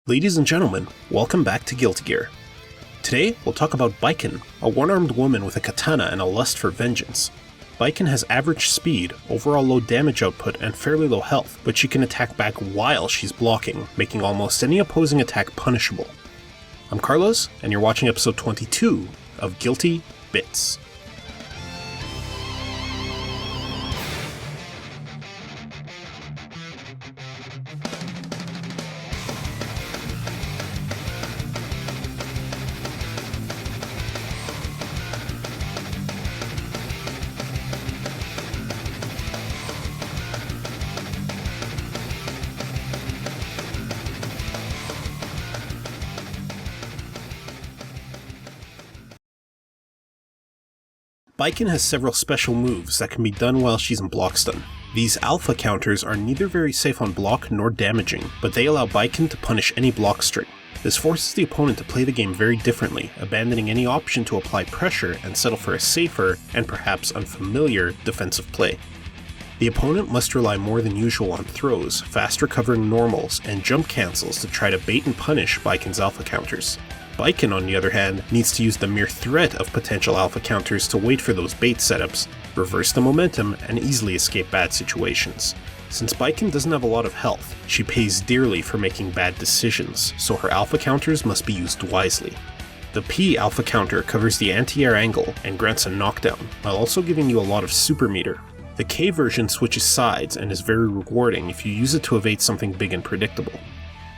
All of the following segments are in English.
Ladies and gentlemen, welcome back to Guilty Gear. Today, we'll talk about Baiken, a one-armed woman with a katana and a lust for vengeance. Baiken has average speed, overall low damage output, and fairly low health, but she can attack back while she's blocking, making almost any opposing attack punishable. I'm Carlos, and you're watching episode 22 of Guilty Bits. Baiken has several special moves that can be done while she's in block stun. These alpha counters are neither very safe on block nor damaging, but they allow Baiken to punish any block string. This forces the opponent to play the game very differently, abandoning any option to apply pressure and settle for a safer, and perhaps unfamiliar, defensive play. The opponent must rely more than usual on throws, fast recovering normals, and jump cancels to try to bait and punish Baiken's alpha counters. Baiken, on the other hand, needs to use the mere threat of potential alpha counters to wait for those bait setups, reverse the momentum, and easily escape bad situations. Since Baiken doesn't have a lot of health, she pays dearly for making bad decisions, so her alpha counters must be used wisely. The P alpha counter covers the anti-air angle and grants a knockdown, while also giving you a lot of super meter. The K version switches sides and is very rewarding if you use it to evade something big and predictable.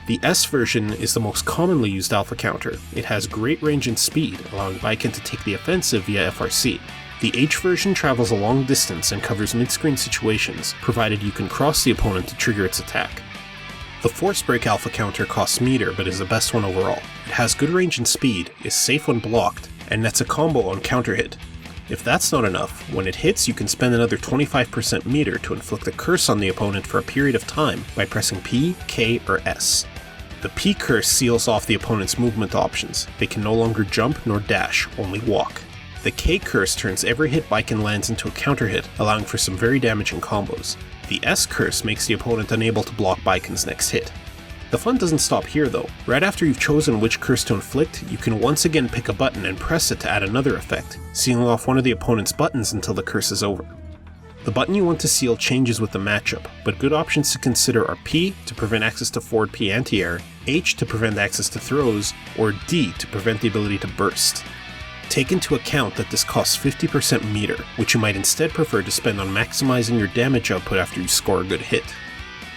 The S version is the most commonly used alpha counter. It has great range and speed, allowing Baiken to take the offensive via FRC. The H version travels a long distance and covers mid-screen situations, provided you can cross the opponent to trigger its attack. The Force Break alpha counter costs meter but is the best one overall. It has good range and speed, is safe when blocked, and nets a combo on counter hit. If that's not enough, when it hits you can spend another 25% meter to inflict a curse on the opponent for a period of time by pressing P, K, or S. The P curse seals off the opponent's movement options. They can no longer jump nor dash, only walk. The K curse turns every hit Baiken lands into a counter hit, allowing for some very damaging combos. The S curse makes the opponent unable to block Baiken's next hit. The fun doesn't stop here though. Right after you've chosen which curse to inflict, you can once again pick a button and press it to add another effect, sealing off one of the opponent's buttons until the curse is over. The button you want to seal changes with the matchup, but good options to consider are P to prevent access to forward P anti-air, H to prevent access to throws, or D to prevent the ability to burst. Take into account that this costs 50% meter, which you might instead prefer to spend on maximizing your damage output after you score a good hit.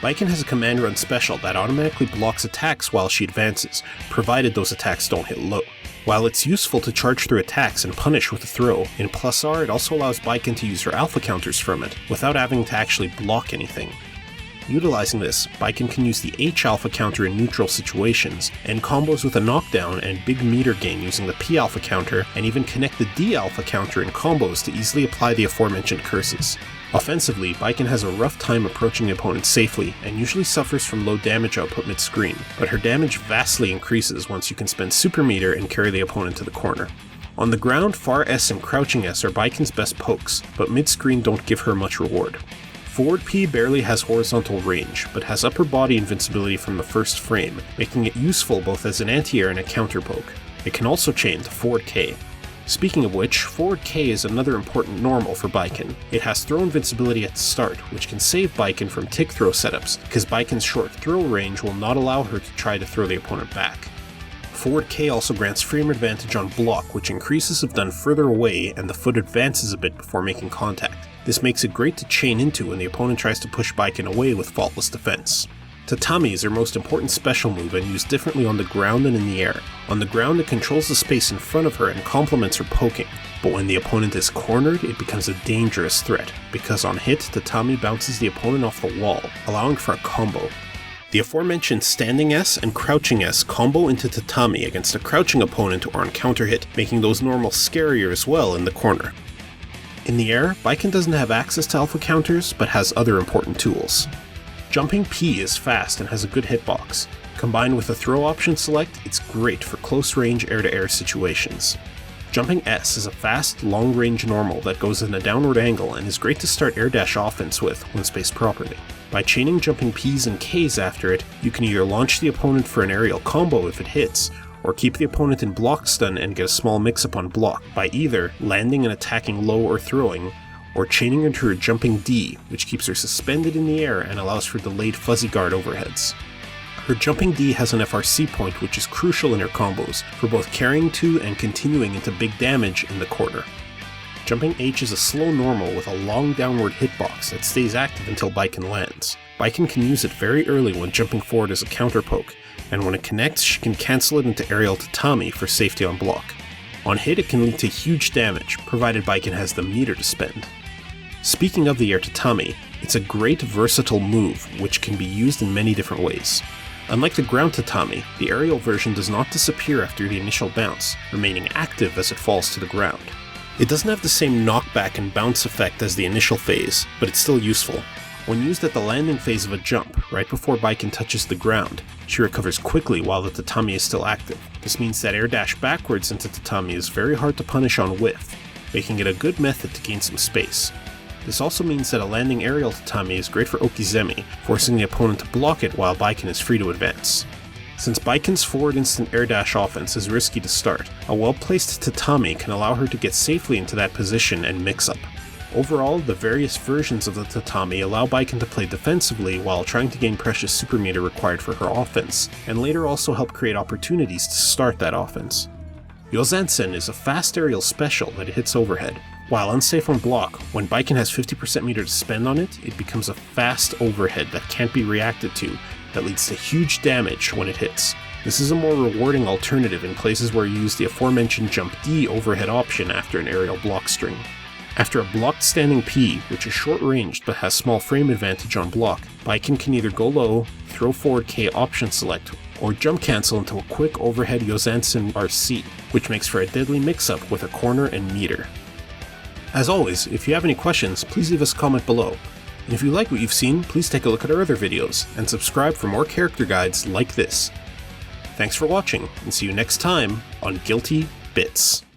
Baiken has a command run special that automatically blocks attacks while she advances, provided those attacks don't hit low. While it's useful to charge through attacks and punish with a throw, in plus R it also allows Baiken to use her alpha counters from it, without having to actually block anything. Utilizing this, Baiken can use the H alpha counter in neutral situations, and combos with a knockdown and big meter gain using the P alpha counter, and even connect the D alpha counter in combos to easily apply the aforementioned curses. Offensively, Baiken has a rough time approaching the opponent safely, and usually suffers from low damage output mid-screen, but her damage vastly increases once you can spend super meter and carry the opponent to the corner. On the ground, far S and crouching S are Baiken's best pokes, but mid-screen don't give her much reward. Forward P barely has horizontal range, but has upper body invincibility from the first frame, making it useful both as an anti-air and a counter poke. It can also chain to forward K. Speaking of which, forward K is another important normal for Baiken. It has throw invincibility at the start, which can save Baiken from tick throw setups, because Baiken's short throw range will not allow her to try to throw the opponent back. Forward K also grants frame advantage on block, which increases if done further away and the foot advances a bit before making contact. This makes it great to chain into when the opponent tries to push Baiken away with faultless defense. Tatami is her most important special move and used differently on the ground and in the air. On the ground it controls the space in front of her and complements her poking, but when the opponent is cornered it becomes a dangerous threat, because on hit Tatami bounces the opponent off the wall, allowing for a combo. The aforementioned standing S and crouching S combo into Tatami against a crouching opponent or on counter hit, making those normals scarier as well in the corner. In the air, Baiken doesn't have access to alpha counters, but has other important tools. Jumping P is fast and has a good hitbox. Combined with a throw option select, it's great for close range air-to-air situations. Jumping S is a fast, long-range normal that goes in a downward angle and is great to start air dash offense with when spaced properly. By chaining jumping P's and K's after it, you can either launch the opponent for an aerial combo if it hits, or keep the opponent in block stun and get a small mix-up on block by either landing and attacking low or throwing, or chaining into her jumping D, which keeps her suspended in the air and allows for delayed fuzzy guard overheads. Her jumping D has an FRC point which is crucial in her combos, for both carrying to and continuing into big damage in the corner. Jumping H is a slow normal with a long downward hitbox that stays active until Baiken lands. Baiken can use it very early when jumping forward as a counter poke, and when it connects she can cancel it into aerial Tatami for safety on block. On hit it can lead to huge damage, provided Baiken has the meter to spend. Speaking of the air Tatami, it's a great versatile move which can be used in many different ways. Unlike the ground Tatami, the aerial version does not disappear after the initial bounce, remaining active as it falls to the ground. It doesn't have the same knockback and bounce effect as the initial phase, but it's still useful. When used at the landing phase of a jump, right before Baiken touches the ground, she recovers quickly while the Tatami is still active. This means that air dash backwards into Tatami is very hard to punish on whiff, making it a good method to gain some space. This also means that a landing aerial Tatami is great for Okizeme, forcing the opponent to block it while Baiken is free to advance. Since Baiken's forward instant air dash offense is risky to start, a well-placed Tatami can allow her to get safely into that position and mix up. Overall, the various versions of the Tatami allow Baiken to play defensively while trying to gain precious super meter required for her offense, and later also help create opportunities to start that offense. Yozansen is a fast aerial special that hits overhead. While unsafe on block, when Baiken has 50% meter to spend on it, it becomes a fast overhead that can't be reacted to, that leads to huge damage when it hits. This is a more rewarding alternative in places where you use the aforementioned jump D overhead option after an aerial block string. After a blocked standing P, which is short ranged but has small frame advantage on block, Baiken can either go low, throw forward K option select, or jump cancel into a quick overhead Yozansen RC, which makes for a deadly mix-up with a corner and meter. As always, if you have any questions, please leave us a comment below. And if you like what you've seen, please take a look at our other videos, and subscribe for more character guides like this. Thanks for watching, and see you next time on Guilty Bits.